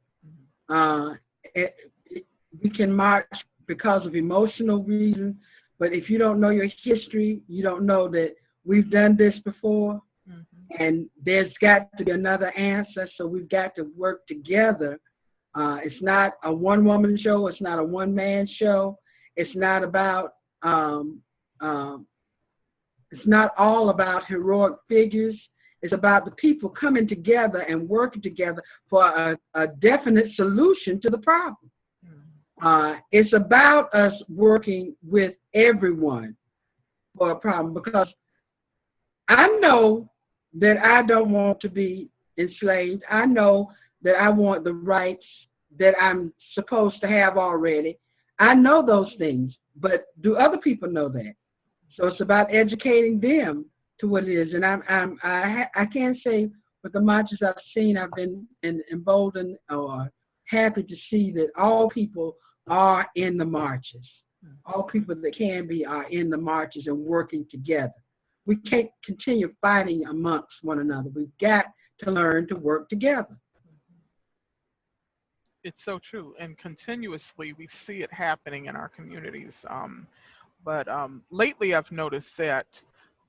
[SPEAKER 3] We can march because of emotional reasons, but if you don't know your history, you don't know that we've done this before, and there's got to be another answer, so we've got to work together. It's not a one-woman show. It's not a one-man show. It's not about It's not all about heroic figures. It's about the people coming together and working together for a definite solution to the problem. It's about us working with everyone for a problem, because I know that I don't want to be enslaved. I know that I want the rights that I'm supposed to have already. I know those things, but do other people know that? So it's about educating them to what it is. And I can't say with the marches I've seen, I've been emboldened or happy to see that all people are in the marches. All people that can be are in the marches and working together. We can't continue fighting amongst one another. We've got to learn to work together.
[SPEAKER 1] It's so true. And continuously, we see it happening in our communities. But lately, I've noticed that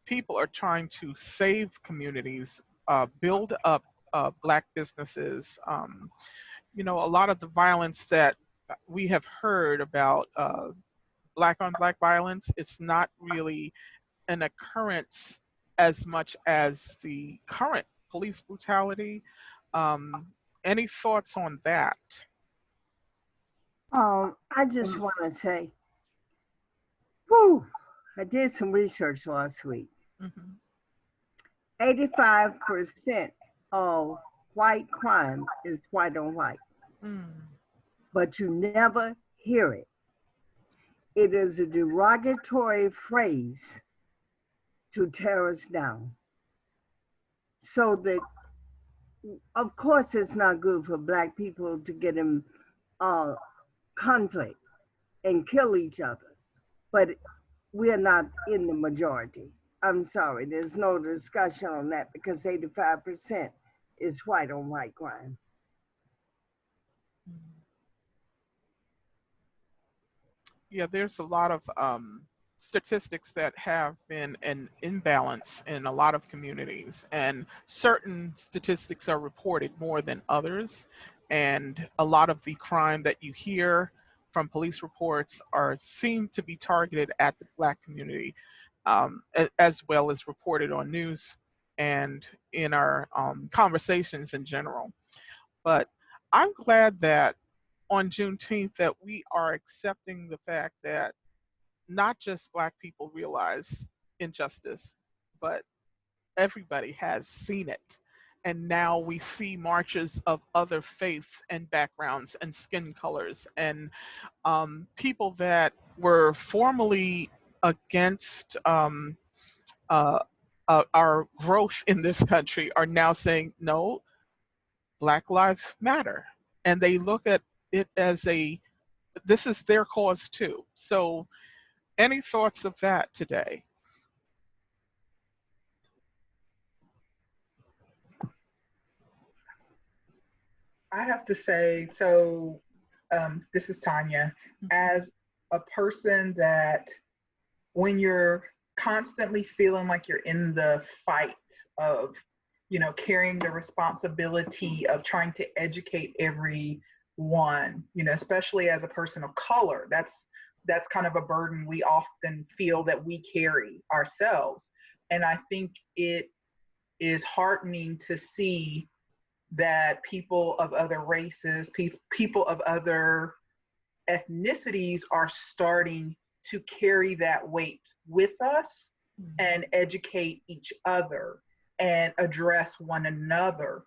[SPEAKER 1] people are trying to save communities, build up Black businesses. You know, a lot of the violence that we have heard about, Black on Black violence, it's not really an occurrence as much as the current police brutality. Any thoughts on that?
[SPEAKER 4] I just want to say, whew, I did some research last week. 85% of white crime is white on white, but you never hear it. It is a derogatory phrase to tear us down. So that, of course, it's not good for Black people to get in conflict and kill each other, but we are not in the majority. I'm sorry, there's no discussion on that, because 85% is white on white crime.
[SPEAKER 1] Yeah, there's a lot of statistics that have been an imbalance in a lot of communities, and certain statistics are reported more than others. And a lot of the crime that you hear from police reports seem to be targeted at the Black community, as well as reported on news and in our conversations in general. But I'm glad that on Juneteenth that we are accepting the fact that not just Black people realize injustice, but everybody has seen it. And now we see marches of other faiths and backgrounds and skin colors, and people that were formerly against our growth in this country are now saying, no, Black lives matter. And they look at it as this is their cause too. So any thoughts of that today?
[SPEAKER 5] I have to say, so this is Tanya. As a person that, when you're constantly feeling like you're in the fight of, carrying the responsibility of trying to educate everyone, especially as a person of color, that's kind of a burden we often feel that we carry ourselves. And I think it is heartening to see that people of other races, people of other ethnicities are starting to carry that weight with us and educate each other and address one another.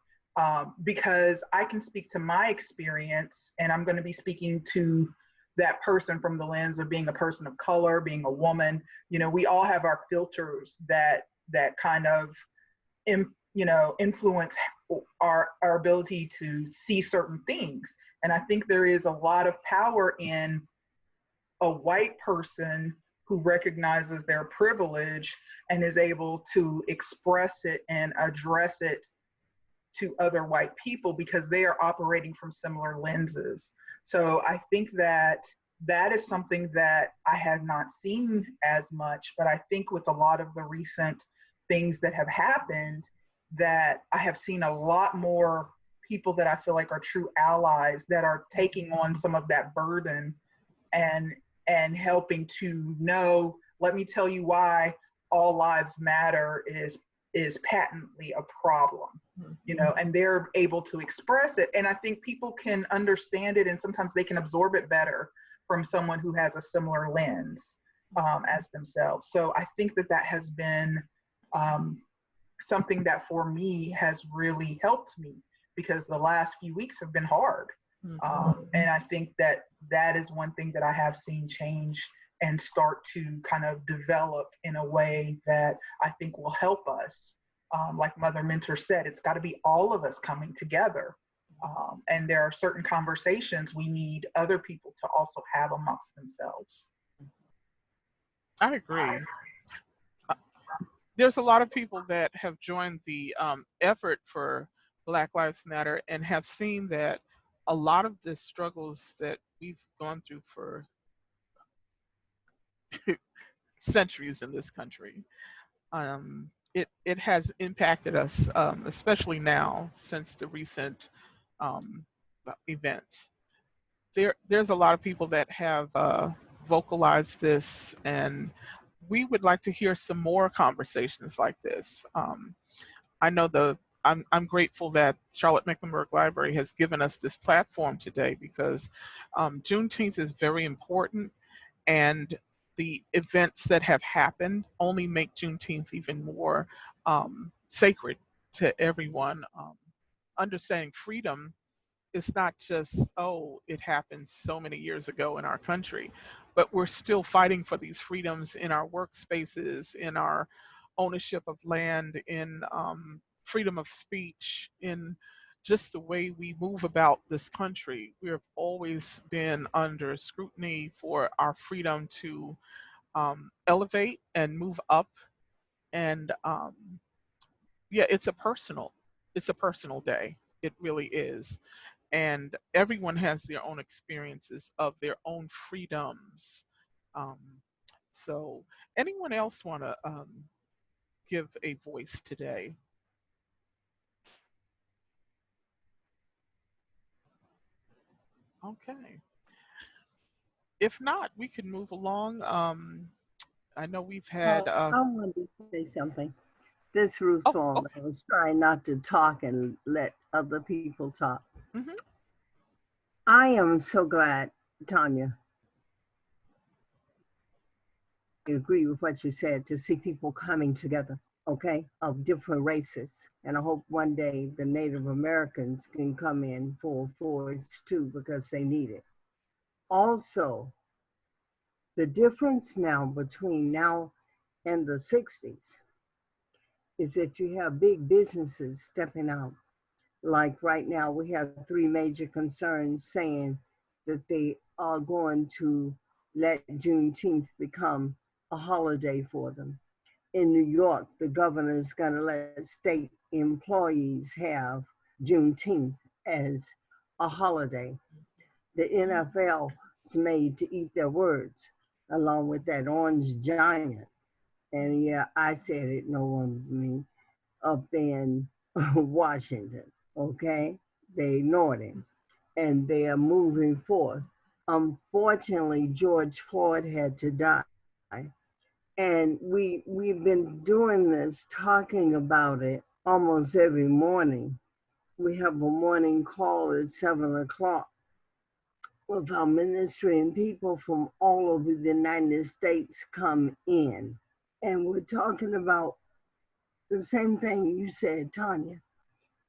[SPEAKER 5] Because I can speak to my experience, and I'm going to be speaking to that person from the lens of being a person of color, being a woman. We all have our filters that kind of influence our ability to see certain things. And I think there is a lot of power in a white person who recognizes their privilege and is able to express it and address it to other white people, because they are operating from similar lenses. So I think that is something that I have not seen as much, but I think with a lot of the recent things that have happened, that I have seen a lot more people that I feel like are true allies that are taking on some of that burden and helping to know, let me tell you why all lives matter is patently a problem, you know, and they're able to express it. And I think people can understand it, and sometimes they can absorb it better from someone who has a similar lens as themselves. So I think that that has been something that for me has really helped me, because the last few weeks have been hard. And I think that that is one thing that I have seen change and start to kind of develop in a way that I think will help us. Like Mother Mentor said, it's got to be all of us coming together. And there are certain conversations we need other people to also have amongst themselves.
[SPEAKER 1] I agree. There's a lot of people that have joined the effort for Black Lives Matter and have seen that a lot of the struggles that we've gone through for centuries in this country, it has impacted us, especially now since the recent events. There's a lot of people that have vocalized this, and we would like to hear some more conversations like this. I know I'm grateful that Charlotte Mecklenburg Library has given us this platform today, because Juneteenth is very important, and the events that have happened only make Juneteenth even more sacred to everyone. Understanding freedom is not just, oh, it happened so many years ago in our country, but we're still fighting for these freedoms in our workspaces, in our ownership of land, in freedom of speech, in just the way we move about this country. We have always been under scrutiny for our freedom to elevate and move up. And yeah, it's a personal day. It really is. And everyone has their own experiences of their own freedoms. Um, so anyone else want to give a voice today? Okay. If not, we can move along. I know we've had.
[SPEAKER 4] I wanted to say something. This Ruth
[SPEAKER 1] Oh,
[SPEAKER 4] Song,
[SPEAKER 1] okay.
[SPEAKER 4] I was trying not to talk and let other people talk.
[SPEAKER 1] Mm-hmm.
[SPEAKER 4] I am so glad, Tanya. I agree with what you said, to see people coming together, okay, of different races. And I hope one day the Native Americans can come in full force too, because they need it. Also, the difference now between now and the 60s is that you have big businesses stepping out. Like right now, we have 3 major concerns saying that they are going to let Juneteenth become a holiday for them. In New York, the governor is going to let state employees have Juneteenth as a holiday. The NFL is made to eat their words, along with that orange giant. And yeah, I said it, no one me, up there in Washington, okay? They ignored him, and they are moving forth. Unfortunately, George Floyd had to die. And we've been doing this, talking about it almost every morning. We have a morning call at 7 o'clock with our ministry, and people from all over the United States come in. And we're talking about the same thing you said, Tanya,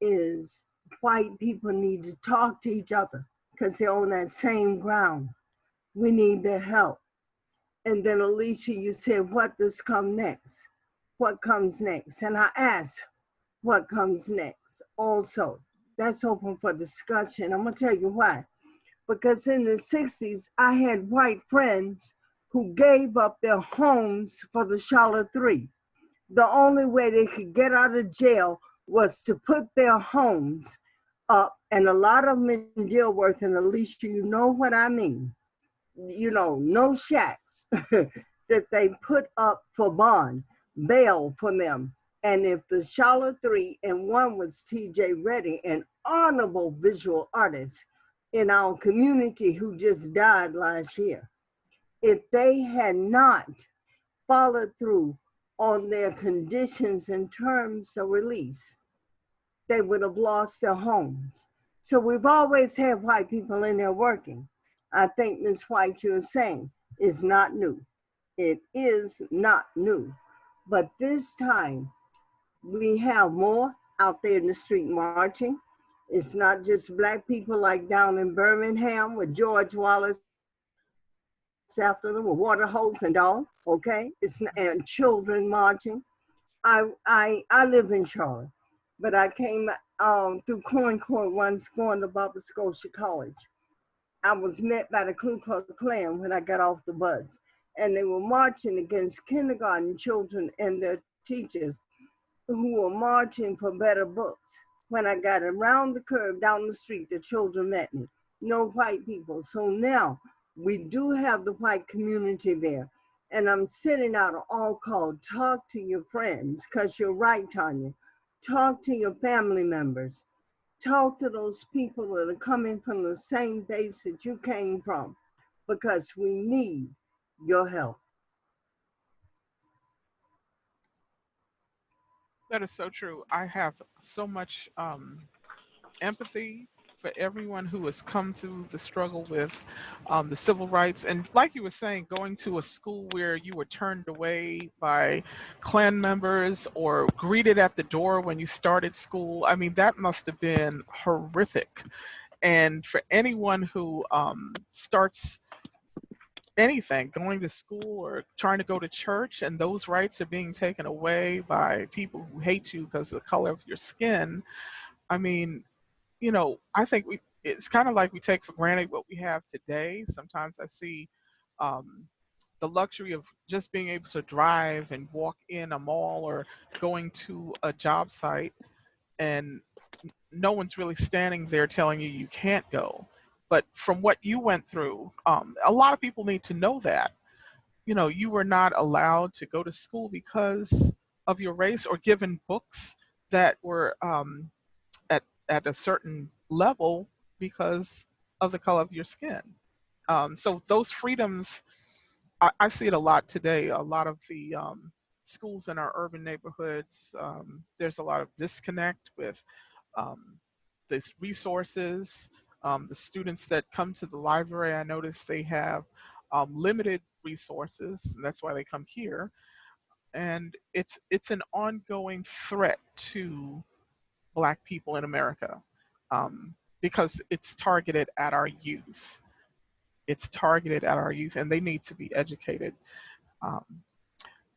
[SPEAKER 4] is white people need to talk to each other because they're on that same ground. We need their help. And then Alicia, you said, what does come next? What comes next? And I asked, what comes next? Also, that's open for discussion. I'm gonna tell you why. Because in the 60s, I had white friends who gave up their homes for the Charlotte 3. The only way they could get out of jail was to put their homes up. And a lot of them in Dilworth, and Alicia, you know what I mean. You know, no shacks that they put up for bond, bail for them. And if the Charlotte 3, and one was T.J. Reddy, an honorable visual artist in our community who just died last year, if they had not followed through on their conditions and terms of release, they would have lost their homes. So we've always had white people in there working. I think Ms. White, you're saying, is not new. It is not new. But this time, we have more out there in the street marching. It's not just Black people like down in Birmingham with George Wallace after them with water hose and all, okay? And children marching. I live in Charlotte, but I came through Corn Court once going to Barbara Scotia College. I was met by the Ku Klux Klan when I got off the bus, and they were marching against kindergarten children and their teachers who were marching for better books. When I got around the curve down the street, the children met me. No white people. So now we do have the white community there. And I'm sending out an all call, talk to your friends, because you're right, Tanya. Talk to your family members. Talk to those people that are coming from the same base that you came from, because we need your help.
[SPEAKER 1] That is so true. I have so much empathy for everyone who has come through the struggle with the civil rights. And like you were saying, going to a school where you were turned away by Klan members or greeted at the door when you started school. I mean, that must have been horrific. And for anyone who starts anything, going to school or trying to go to church, and those rights are being taken away by people who hate you because of the color of your skin. I mean, you know, I think it's kind of like we take for granted what we have today. Sometimes I see the luxury of just being able to drive and walk in a mall or going to a job site, and no one's really standing there telling you you can't go. But from what you went through, a lot of people need to know that, you know, you were not allowed to go to school because of your race or given books that were at a certain level because of the color of your skin. So those freedoms, I see it a lot today. A lot of the schools in our urban neighborhoods, there's a lot of disconnect with these resources. The students that come to the library, I notice they have limited resources, and that's why they come here. And it's an ongoing threat to Black people in America, because it's targeted at our youth. It's targeted at our youth, and they need to be educated. Um,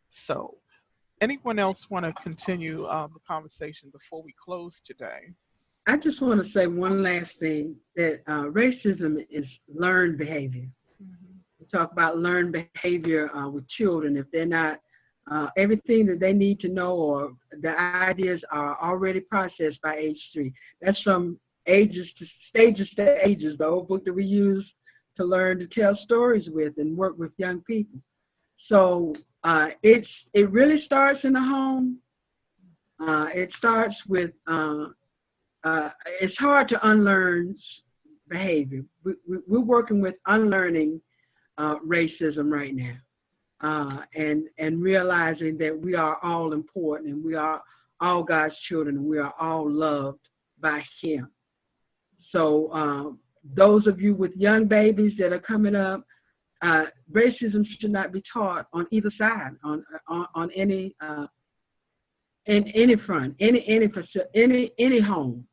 [SPEAKER 1] so, anyone else want to continue the conversation before we close today?
[SPEAKER 3] I just want to say one last thing, that racism is learned behavior. We talk about learned behavior with children. If they're not, everything that they need to know or the ideas are already processed by age 3. That's from stages to ages, the old book that we use to learn to tell stories with and work with young people. So it really starts in the home. It starts with, it's hard to unlearn behavior. We're working with unlearning racism right now, and realizing that we are all important and we are all God's children and we are all loved by Him. So those of you with young babies that are coming up, racism should not be taught on either side, on any in any front, any home,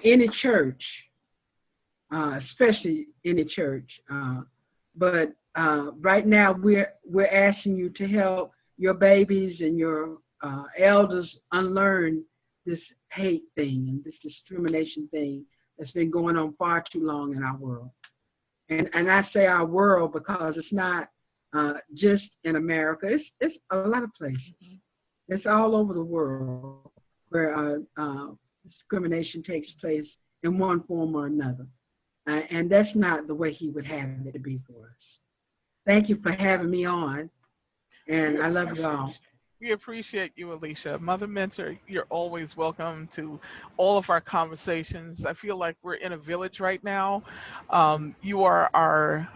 [SPEAKER 3] any church, especially any church. But right now we're asking you to help your babies and your elders unlearn this hate thing and this discrimination thing that's been going on far too long in our world. And I say our world because it's not just in America. It's a lot of places. It's all over the world where discrimination takes place in one form or another. And that's not the way He would have it to be for us. Thank you for having me on. And I love you all.
[SPEAKER 1] We appreciate you, Alicia. Mother Mentor, you're always welcome to all of our conversations. I feel like we're in a village right now. You are our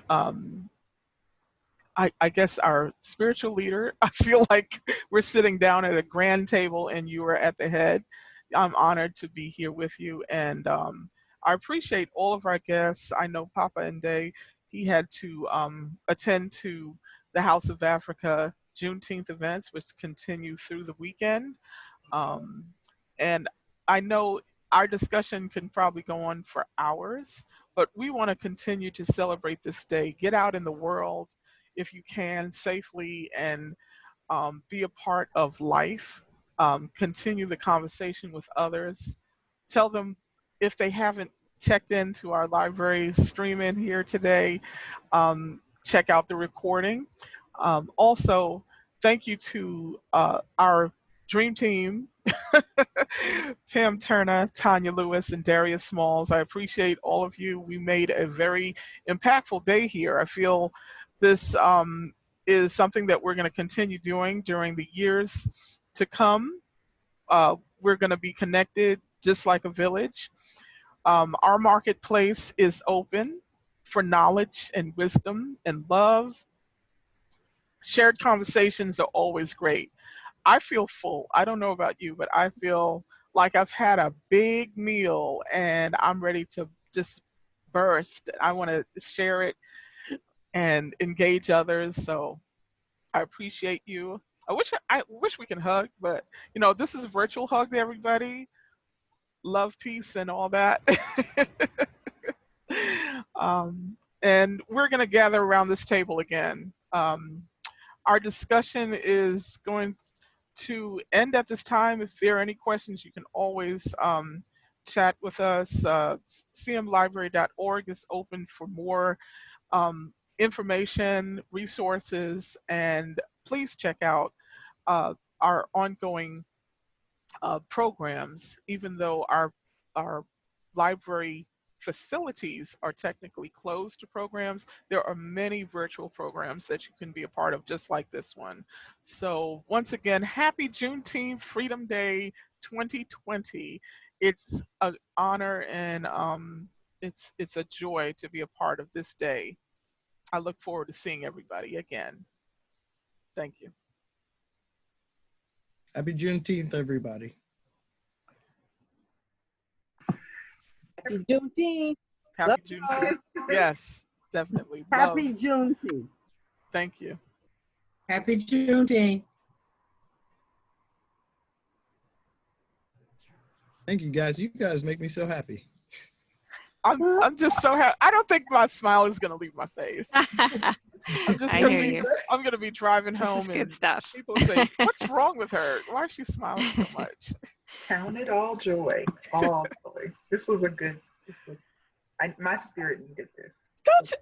[SPEAKER 1] I guess our spiritual leader. I feel like we're sitting down at a grand table and you are at the head. I'm honored to be here with you, and I appreciate all of our guests. I know Papa Ndiaye, he had to attend to the House of Africa Juneteenth events, which continue through the weekend. Um, and I know our discussion can probably go on for hours, but we want to continue to celebrate this day. Get out in the world if you can safely, and be a part of life. Continue the conversation with others. Tell them if they haven't checked into our library stream in here today, check out the recording. Also, thank you to our dream team, Pam Turner, Tanya Lewis, and Darius Smalls. I appreciate all of you. We made a very impactful day here. I feel this is something that we're going to continue doing during the years to come. We're going to be connected just like a village. Our marketplace is open for knowledge and wisdom and love. Shared conversations are always great. I feel full. I don't know about you, but I feel like I've had a big meal and I'm ready to just burst. I want to share it and engage others. So I appreciate you. I wish we can hug, but you know, this is a virtual hug to everybody. Love, peace, and all that. And we're going to gather around this table again. Our discussion is going to end at this time. If there are any questions, you can always chat with us. cmlibrary.org is open for more information, resources, and please check out our ongoing programs. Even though our library facilities are technically closed to programs, there are many virtual programs that you can be a part of, just like this one. So once again, happy Juneteenth, Freedom Day 2020. It's an honor and it's a joy to be a part of this day. I look forward to seeing everybody again. Thank you.
[SPEAKER 6] Happy Juneteenth, everybody.
[SPEAKER 7] Happy Juneteenth.
[SPEAKER 1] Happy Juneteenth. Yes, definitely.
[SPEAKER 4] Happy
[SPEAKER 1] Love.
[SPEAKER 4] Juneteenth.
[SPEAKER 1] Thank you.
[SPEAKER 3] Happy Juneteenth.
[SPEAKER 6] Thank you, guys. You guys make me so happy.
[SPEAKER 1] I'm just so happy. I don't think my smile is gonna leave my face. I'm just gonna be. I'm gonna be driving home and
[SPEAKER 8] good stuff.
[SPEAKER 1] People say, "What's wrong with her? Why is she smiling so much?"
[SPEAKER 5] Count it all joy. All joy. This was a good. My spirit needed this.
[SPEAKER 1] Don't you?